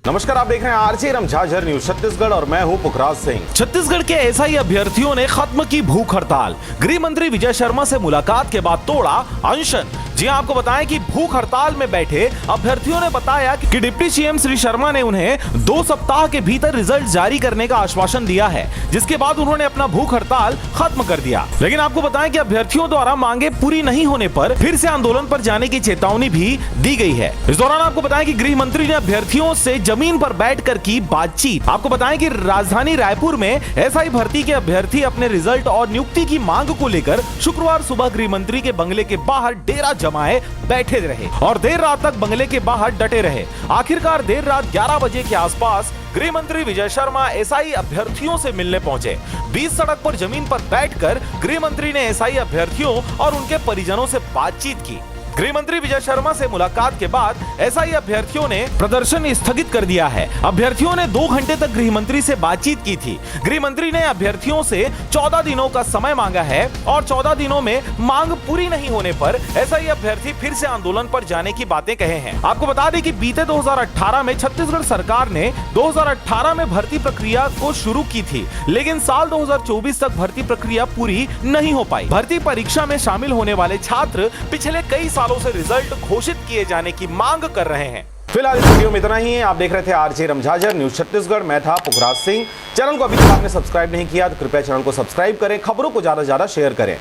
नमस्कार, आप देख रहे हैं आरजे रमझाझर न्यूज छत्तीसगढ़ और मैं हूं पुखराज सिंह। छत्तीसगढ़ के एसआई अभ्यर्थियों ने खत्म की भूख हड़ताल। गृह मंत्री विजय शर्मा से मुलाकात के बाद तोड़ा अनशन। जी हां, आपको बताएं कि भूख हड़ताल में बैठे अभ्यर्थियों ने बताया कि डिप्टी सीएम श्री शर्मा ने उन्हें 2 सप्ताह के भीतर रिजल्ट जारी करने का आश्वासन दिया है, जिसके बाद उन्होंने अपना भूख हड़ताल खत्म कर दिया। लेकिन आपको बताएं कि अभ्यर्थियों द्वारा मांगे पूरी नहीं होने पर फिर से आंदोलन पर जाने की चेतावनी भी दी गई है। इस दौरान आपको बताएं कि गृह मंत्री ने अभ्यर्थियों से जमीन पर बैठकर की बातचीत। आपको बताएं कि राजधानी रायपुर में एसआई भर्ती के अभ्यर्थी अपने रिजल्ट और नियुक्ति की मांग को लेकर शुक्रवार सुबह गृह मंत्री के बंगले के बाहर डेरा जमाए बैठे रहे और देर रात तक बंगले के बाहर डटे रहे। आखिरकार देर रात 11 बजे के आसपास गृह मंत्री विजय शर्मा एसआई अभ्यर्थियों से मिलने पहुंचे। बीच सड़क पर जमीन पर बैठकर गृह मंत्री ने एसआई अभ्यर्थियों और उनके परिजनों से बातचीत की। गृह मंत्री विजय शर्मा से मुलाकात के बाद एसआई अभ्यर्थियों ने प्रदर्शन स्थगित कर दिया है। अभ्यर्थियों ने 2 घंटे तक गृह मंत्री से बातचीत की थी। गृह मंत्री ने अभ्यर्थियों से 14 दिनों का समय मांगा है और 14 दिनों में मांग पूरी नहीं होने पर एसआई अभ्यर्थी फिर से आंदोलन पर जाने की बातें कहे हैं। आपको बता दें कि बीते 2018 में छत्तीसगढ़ सरकार ने 2018 में भर्ती प्रक्रिया को शुरू की थी, लेकिन साल 2024 तक भर्ती प्रक्रिया पूरी नहीं हो पाई। भर्ती परीक्षा में शामिल होने वाले छात्र पिछले कई सालों से रिजल्ट घोषित किए जाने की मांग कर रहे हैं। फिलहाल इस वीडियो में इतना ही है। आप देख रहे थे आरजे रमझाझर न्यूज छत्तीसगढ़। मैं था पुखराज सिंह। चैनल को अभी तक आपने सब्सक्राइब नहीं किया तो कृपया चैनल को सब्सक्राइब करें, खबरों को ज्यादा से ज्यादा शेयर करें।